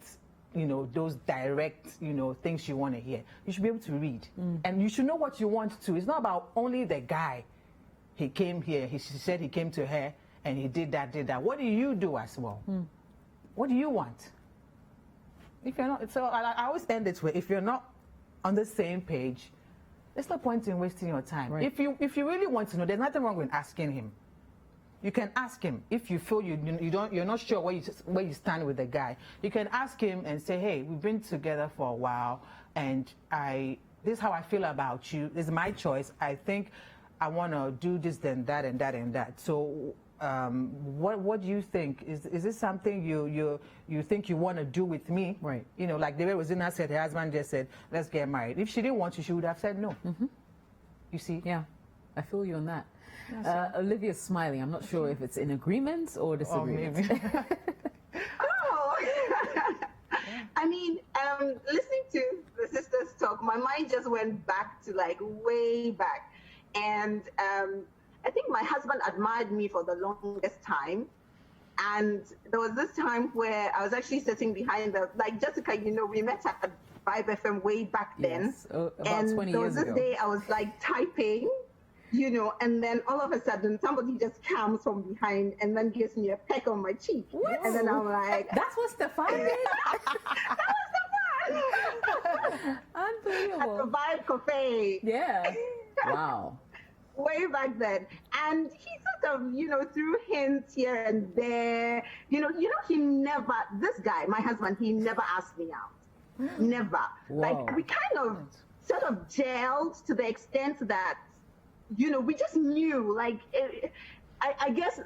you know, those direct, you know, things you want to hear. You should be able to read. And you should know what you want to. It's not about only the guy. He came here, she said he came to her and he did that. What do you do as well? What do you want? If you're not, so I always end it with, if you're not on the same page, there's no point in wasting your time. Right. If you really want to know, there's nothing wrong with asking him. You can ask him if you feel you're not sure where you stand with the guy. You can ask him and say, hey, we've been together for a while, and this is how I feel about you. This is my choice. I think I want to do this, then that, and that, and that. So what do you think? Is this something you think you want to do with me? Right. You know, like the way Rosina said, her husband just said, let's get married. If she didn't want to, she would have said no. You see? Yeah, I feel you on that. Olivia's smiling. I'm not sure if it's in agreement or disagreement. Oh, I mean, listening to the sisters talk, my mind just went back to like way back. And I think my husband admired me for the longest time. And there was this time where I was actually sitting behind like Jessica, you know, we met at Vibe FM way back then. Yes, about 20 years ago. And there was this day I was like typing, you know, and then all of a sudden somebody just comes from behind and then gives me a peck on my cheek. What? And then I'm like, that's what Stefan did? That was Stefan! Unbelievable. At the Vibe Cafe. Yeah. Wow. Way back then. And he sort of, you know, threw hints here and there. You know, he never, this guy, my husband, he never asked me out. Never. Whoa. Like, we kind of sort of gelled to the extent that, you know, we just knew, like, I guess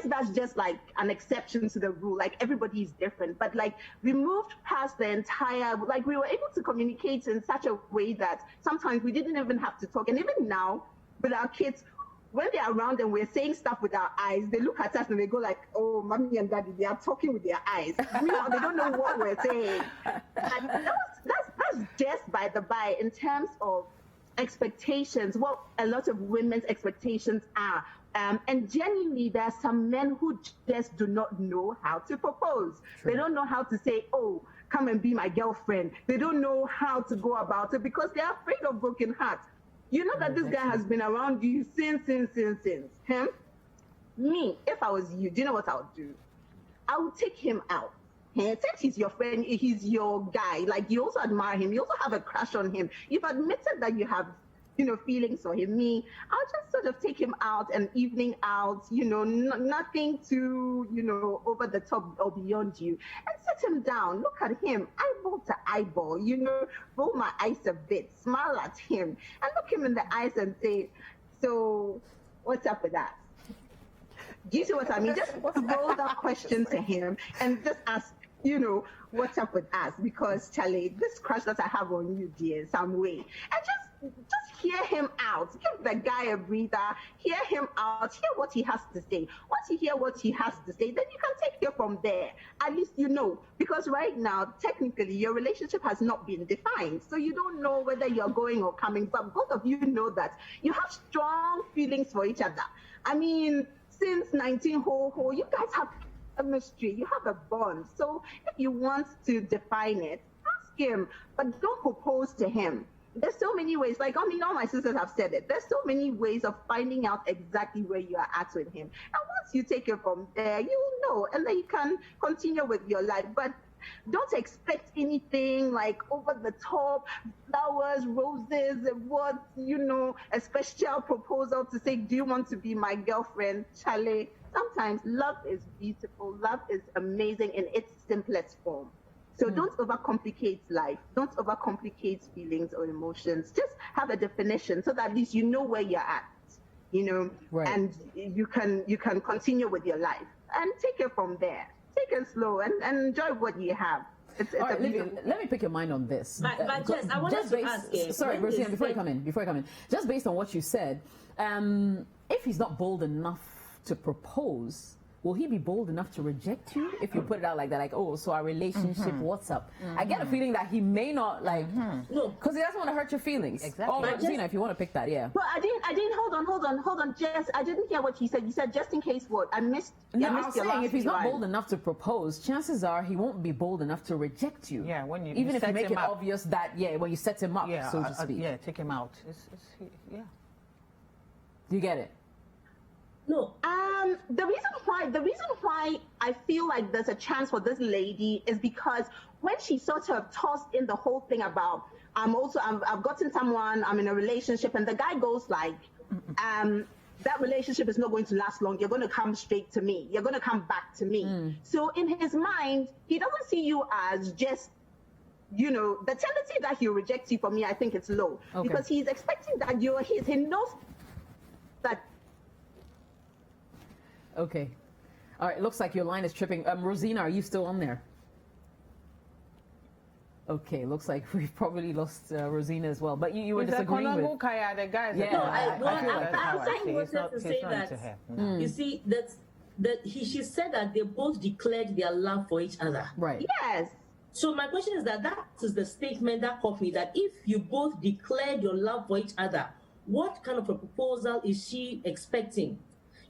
that's just like an exception to the rule. Like, everybody is different. But like, we moved past the entire, like, we were able to communicate in such a way that sometimes we didn't even have to talk. And even now, with our kids, when they're around and we're saying stuff with our eyes, they look at us and they go like, oh, mommy and daddy, they are talking with their eyes. Meanwhile, they don't know what we're saying. And that's just by the by in terms of expectations, what a lot of women's expectations are And genuinely, there are some men who just do not know how to propose. True. They don't know how to say, oh, come and be my girlfriend. They don't know how to go about it because they're afraid of broken hearts. You know that this guy has been around you since. Him? Me, if I was you, do you know what I would do? I would take him out. Since he's your friend, he's your guy. Like, you also admire him. You also have a crush on him. You've admitted that you have, feelings for him. Me, I'll just sort of take him out, an evening out, nothing too, over the top or beyond you. And sit him down, look at him, eyeball to eyeball, roll my eyes a bit, smile at him, and look him in the eyes and say, so what's up with that? Do you see what I mean? Just roll that question to him and just ask, what's up with us? Because, Charlie, this crush that I have on you, dear, some way. And just hear him out. Give the guy a breather. Hear him out. Hear what he has to say. Once you hear what he has to say, then you can take it from there. At least you know. Because right now, technically, your relationship has not been defined. So you don't know whether you're going or coming. But both of you know that you have strong feelings for each other. I mean, since 19 you guys have a mystery, you have a bond. So if you want to define it, ask him, but don't propose to him. There's so many ways, all my sisters have said it. There's so many ways of finding out exactly where you are at with him. And once you take it from there, you'll know, and then you can continue with your life. But don't expect anything like over the top, flowers, roses, a special proposal to say, do you want to be my girlfriend? Charlie, sometimes love is beautiful. Love is amazing in its simplest form. So don't overcomplicate life. Don't overcomplicate feelings or emotions. Just have a definition so that at least you know where you're at, right. And you can continue with your life and take it from there. Take it slow and enjoy what you have. It's all right, let me pick your mind on this. But Jess, I wanted to ask you. Sorry, Rosina, before I come in, just based on what you said, if he's not bold enough to propose, will he be bold enough to reject you if you put it out like that? Like, oh, so our relationship, what's up? I get a feeling that he may not no, because he doesn't want to hurt your feelings. Exactly. Oh, Rosina, if you want to pick that, yeah. Well, I didn't. Hold on, Jess. I didn't hear what you said. You said just in case what? I missed. No, I was saying if he's not bold enough to propose, chances are he won't be bold enough to reject you. Yeah, when you even if you make it up. Obvious that when you set him up, so to speak. Yeah, take him out. Yeah. Do you get it? No. The reason why I feel like there's a chance for this lady is because when she sort of tossed in the whole thing about I've gotten someone, I'm in a relationship, and the guy goes like, that relationship is not going to last long. You're going to come straight to me. You're going to come back to me. So in his mind, he doesn't see you as just, the tendency that he'll reject you for me, I think it's low. Okay. Because he's expecting that he knows that. Okay. All right, looks like your line is tripping. Rosina, are you still on there? Okay, looks like we've probably lost Rosina as well. But you were disagreeing with... The guy is I'm saying to say that, you see, she said that they both declared their love for each other. Right. Yes. So my question is that is the statement that caught me, that if you both declared your love for each other, what kind of a proposal is she expecting?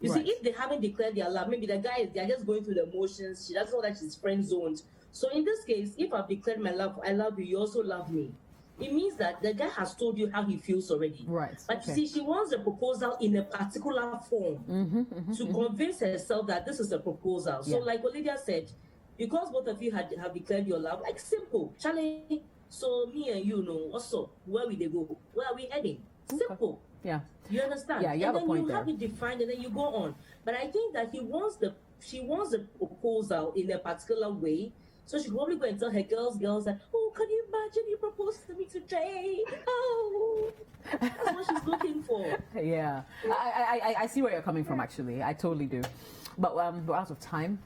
You see, if they haven't declared their love, maybe they're just going through the motions. She doesn't know that she's friend zoned. So in this case, if I've declared my love, I love you, you also love me. It means that the guy has told you how he feels already. Right. But you see, she wants a proposal in a particular form to convince herself that this is a proposal. So like Olivia said, because both of you have declared your love, like simple, Charlie. So me and you know, also, where will they go? Where are we heading? Simple. Yeah. You understand? Yeah, you have a point there. And then you have it defined, and then you go on. But I think that she wants the proposal in a particular way. So she probably go and tell her girls that, oh, can you imagine you proposed to me today? Oh, that's what she's looking for. Yeah, I see where you're coming from. Actually, I totally do. But we're out of time.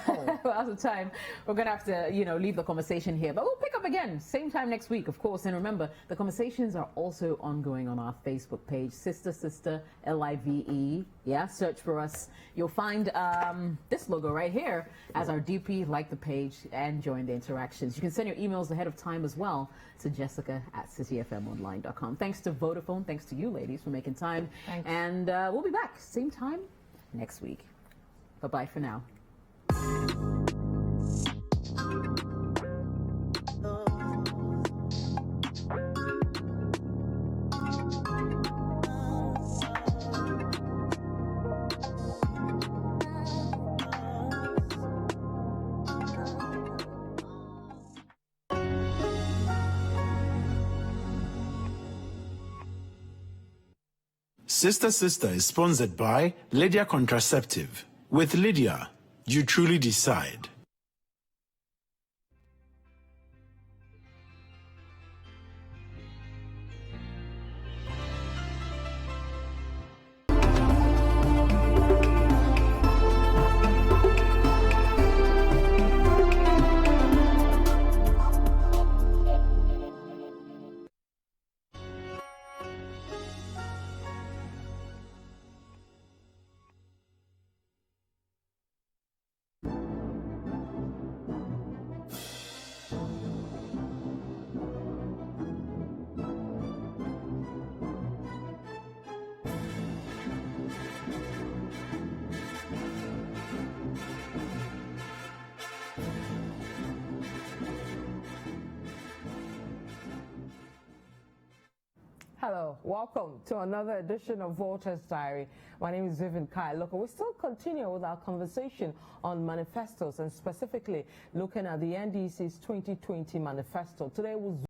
We're out of time. We're going to have to, leave the conversation here. But we'll pick up again, same time next week, of course. And remember, the conversations are also ongoing on our Facebook page, Sister LIVE. Yeah, search for us. You'll find this logo right here as our DP. Like the page and join the interactions. You can send your emails ahead ahead of time as well to Jessica@cityfmonline.com. Thanks to Vodafone. Thanks to you ladies for making time. Thanks. And we'll be back same time next week. Bye-bye for now. Sister Sister is sponsored by Lydia Contraceptive. With Lydia, you truly decide. Hello, welcome to another edition of Volta's Diary. My name is Vivian Kai. Look, we still continue with our conversation on manifestos and specifically looking at the NDC's 2020 manifesto. Today was